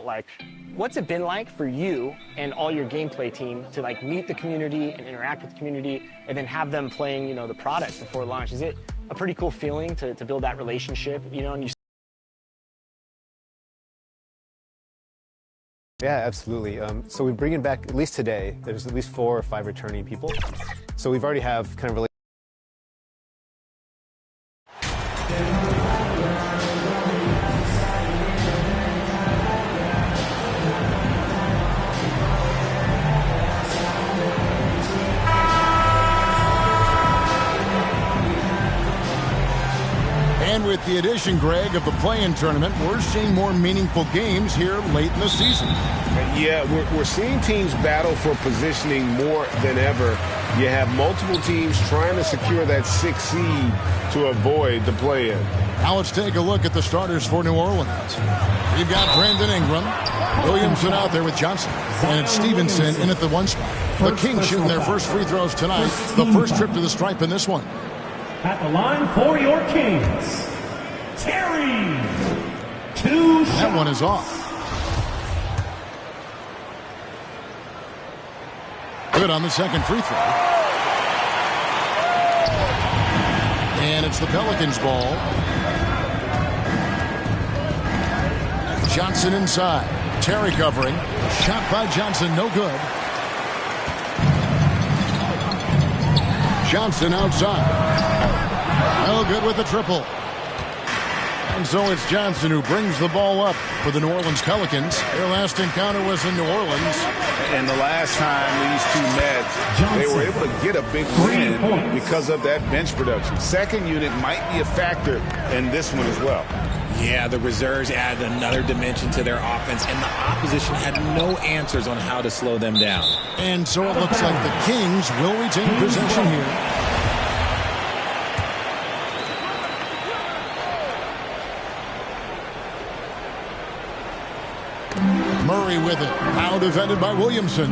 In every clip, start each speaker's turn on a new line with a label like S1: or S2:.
S1: Like, what's it been like for you and all your gameplay team to like meet the community and interact with the community and then have them playing, you know, the products before launch? Is it a pretty cool feeling to build that relationship, you know? And you
S2: Yeah, absolutely. So we're bringing back, at least today, there's at least 4 or 5 returning people. So we've already have kind of
S3: And with the addition, Greg, of the play-in tournament, we're seeing more meaningful games here late in the season.
S4: Yeah, we're seeing teams battle for positioning more than ever. You have multiple teams trying to secure that 6th seed to avoid the play-in.
S3: Now let's take a look at the starters for New Orleans. You've got Brandon Ingram, Williamson out there with Johnson, and it's Stevenson in at the 1 spot. The Kings shooting their first free throws tonight, the first trip to the stripe in this one.
S5: At the line for your Kings, Terry. 2 shots.
S3: That one is off. Good on the second free throw. And it's the Pelicans' ball. Johnson inside. Terry covering. Shot by Johnson, no good. Johnson outside. No good with the triple. And so it's Johnson who brings the ball up for the New Orleans Pelicans. Their last encounter was in New Orleans.
S4: And the last time these two met, they were able to get a big win because of that bench production. Second unit might be a factor in this one as well.
S6: Yeah, the reserves added another dimension to their offense, and the opposition had no answers on how to slow them down.
S3: And so it looks like the Kings will retain possession here. Murray with it. Now defended by Williamson.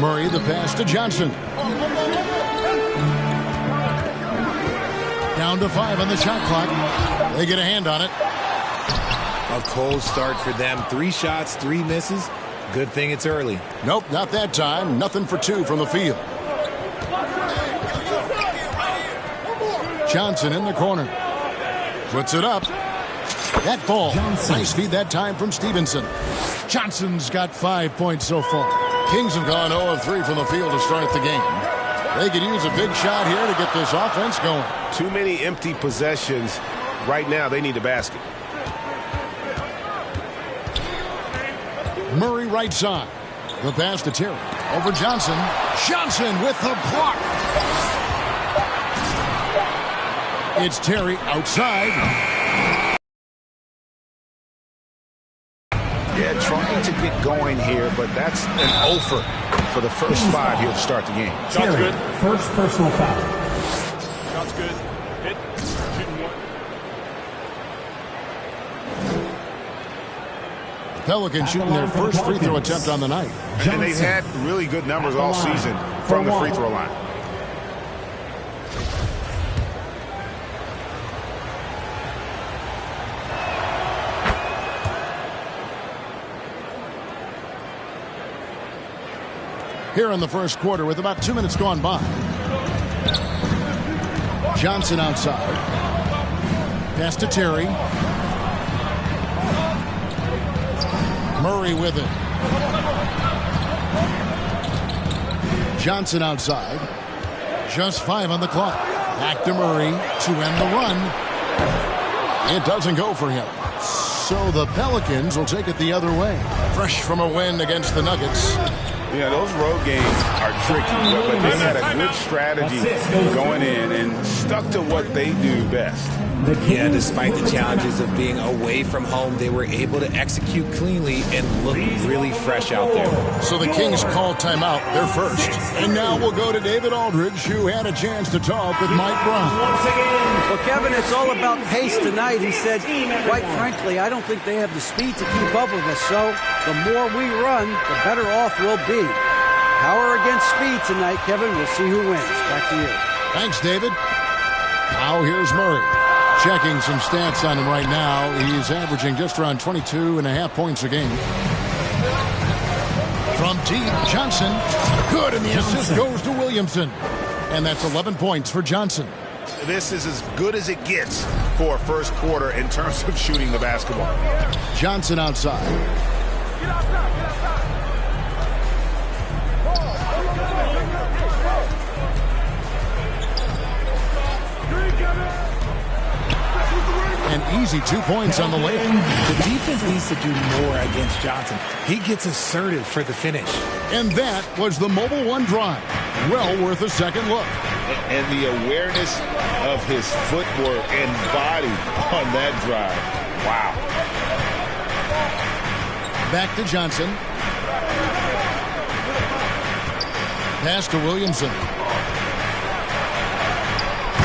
S3: Murray the pass to Johnson. Down to 5 on the shot clock. They get a hand on it.
S6: A cold start for them. 3 shots, 3 misses. Good thing it's early.
S3: Nope, not that time. Nothing for 2 from the field. Johnson in the corner. Puts it up. That ball. Nice feed that time from Stevenson. Johnson's got 5 points so far. Kings have gone 0 of 3 from the field to start the game. They could use a big shot here to get this offense going.
S4: Too many empty possessions. Right now, they need a basket.
S3: Murray right side. The pass to Terry. Over Johnson. Johnson with the block. It's Terry outside.
S4: Yeah, trying to get going here, but that's an offer for the first 5 here to start the game.
S5: Shot's good. First personal foul.
S4: Shot's good. Hit. Shooting 1.
S3: The Pelicans shooting their first free throw attempt on the night.
S4: And they've had really good numbers all season from the free throw line.
S3: Here in the first quarter with about 2 minutes gone by. Johnson outside. Pass to Terry. Murray with it. Johnson outside. Just 5 on the clock. Back to Murray to end the run. It doesn't go for him. So the Pelicans will take it the other way. Fresh from a win against the Nuggets.
S4: Yeah, those road games are tricky, but they had a good strategy going in and stuck to what they do best.
S6: Yeah, despite the challenges of being away from home, they were able to execute cleanly and look really fresh out there.
S3: So the Kings call timeout, their first. And now we'll go to David Aldridge, who had a chance to talk with Mike Brown.
S7: Well, Kevin, it's all about pace tonight. He said, quite frankly, I don't think they have the speed to keep up with us. So the more we run, the better off we'll be. Power against speed tonight, Kevin. We'll see who wins. Back to you.
S3: Thanks, David. Now here's Murray. Checking some stats on him right now. He's averaging just around 22.5 points a game. From deep, Johnson. Good, and the assist goes to Williamson. And that's 11 points for Johnson.
S4: This is as good as it gets for a first quarter in terms of shooting the basketball.
S3: Johnson outside. An easy 2 points on the layup.
S6: The defense needs to do more against Johnson. He gets assertive for the finish.
S3: And that was the Mobile One drive. Well worth a second look.
S4: And the awareness of his footwork and body on that drive. Wow.
S3: Back to Johnson. Pass to Williamson.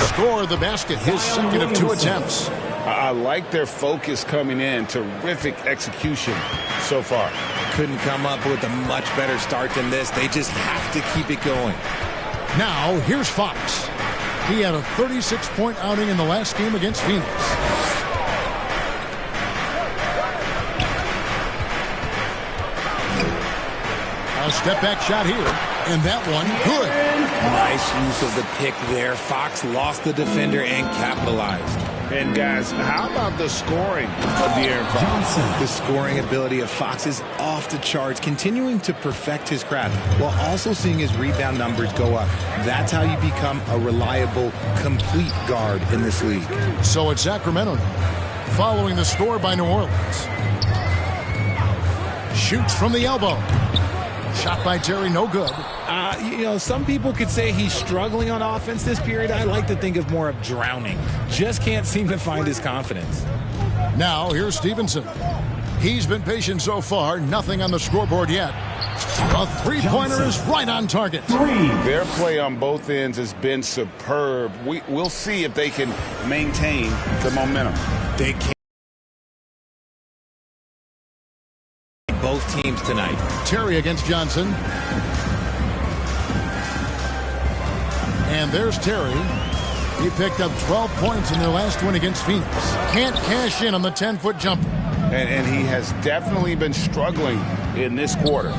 S3: Score the basket, his second of 2 attempts.
S4: I like their focus coming in. Terrific execution so far.
S6: Couldn't come up with a much better start than this. They just have to keep it going.
S3: Now, here's Fox. He had a 36-point outing in the last game against Phoenix. A step-back shot here, and that one good.
S6: Nice use of the pick there. Fox lost the defender and capitalized.
S4: And guys, how about the scoring of De'Aaron Fox?
S6: The scoring ability of Fox is off the charts, continuing to perfect his craft while also seeing his rebound numbers go up. That's how you become a reliable, complete guard in this league.
S3: So it's Sacramento now, following the score by New Orleans. Shoots from the elbow. Shot by Terry, no good.
S6: Some people could say he's struggling on offense this period. I like to think of more of drowning. Just can't seem to find his confidence.
S3: Now, here's Stevenson. He's been patient so far. Nothing on the scoreboard yet. A three-pointer is right on target.
S4: Their play on both ends has been superb. We'll see if they can maintain the momentum.
S6: They can. Both teams tonight.
S3: Terry against Johnson. And there's Terry. He picked up 12 points in their last win against Phoenix. Can't cash in on the 10-foot jumper.
S4: And he has definitely been struggling in this quarter.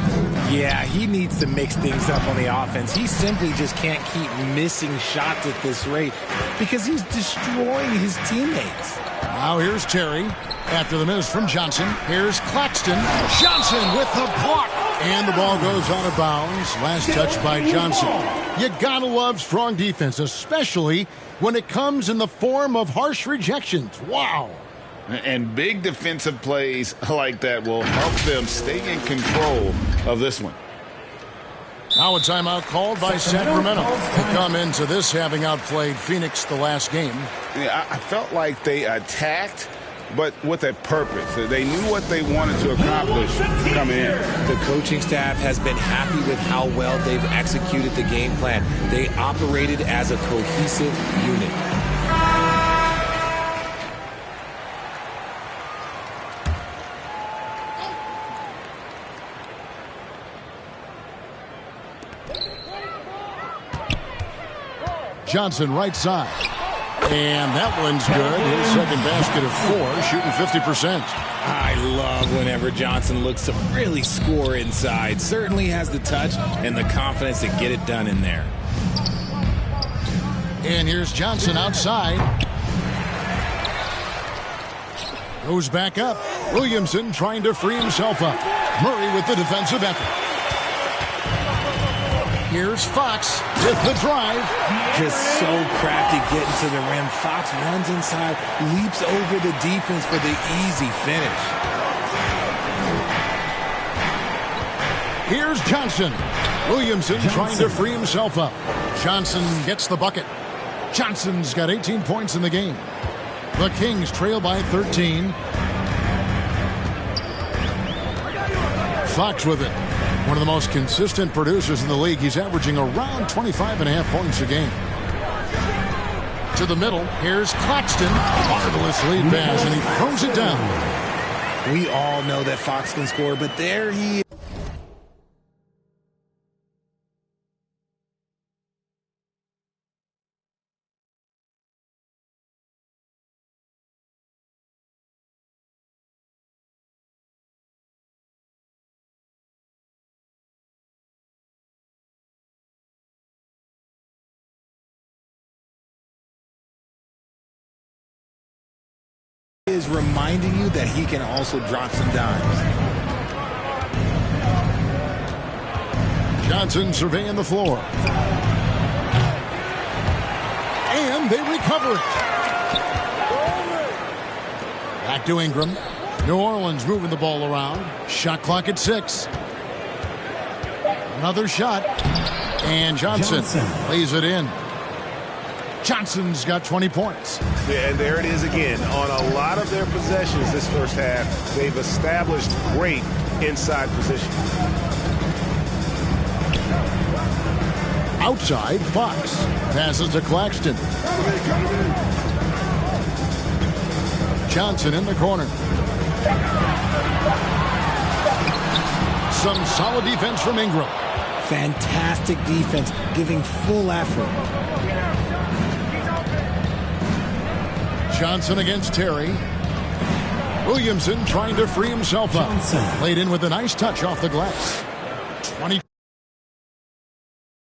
S6: Yeah, he needs to mix things up on the offense. He simply just can't keep missing shots at this rate because he's destroying his teammates.
S3: Now here's Terry. After the miss from Johnson, here's Claxton. Johnson with the block. And the ball goes out of bounds. Last touch by Johnson. You gotta love strong defense, especially when it comes in the form of harsh rejections. Wow.
S4: And big defensive plays like that will help them stay in control of this one.
S3: Now a timeout called by Sacramento to come into this having outplayed Phoenix the last game.
S4: Yeah, I felt like they attacked, but with a purpose. They knew what they wanted to accomplish coming in.
S6: The coaching staff has been happy with how well they've executed the game plan. They operated as a cohesive unit.
S3: Johnson right side. And that one's good. His second basket of 4, shooting 50%.
S6: I love whenever Johnson looks to really score inside. Certainly has the touch and the confidence to get it done in there.
S3: And here's Johnson outside. Goes back up. Williamson trying to free himself up. Murray with the defensive effort. Here's Fox with the drive.
S6: Just so crafty getting to the rim. Fox runs inside, leaps over the defense for the easy finish.
S3: Here's Johnson. Williamson trying to free himself up. Johnson gets the bucket. Johnson's got 18 points in the game. The Kings trail by 13. Fox with it. One of the most consistent producers in the league. He's averaging around 25.5 points a game. To the middle, here's Claxton. Marvelous lead pass, and he throws it down.
S6: We all know that Fox can score, but there he is. reminding you that he can also drop some dimes.
S3: Johnson surveying the floor. And they recover it. Back to Ingram. New Orleans moving the ball around. Shot clock at 6. Another shot. And Johnson lays it in. Johnson's got 20 points.
S4: Yeah, and there it is again. On a lot of their possessions this first half, they've established great inside position.
S3: Outside, Fox passes to Claxton. Johnson in the corner. Some solid defense from Ingram.
S6: Fantastic defense, giving full effort.
S3: Johnson against Terry. Williamson trying to free himself up. Played in with a nice touch off the glass. 20.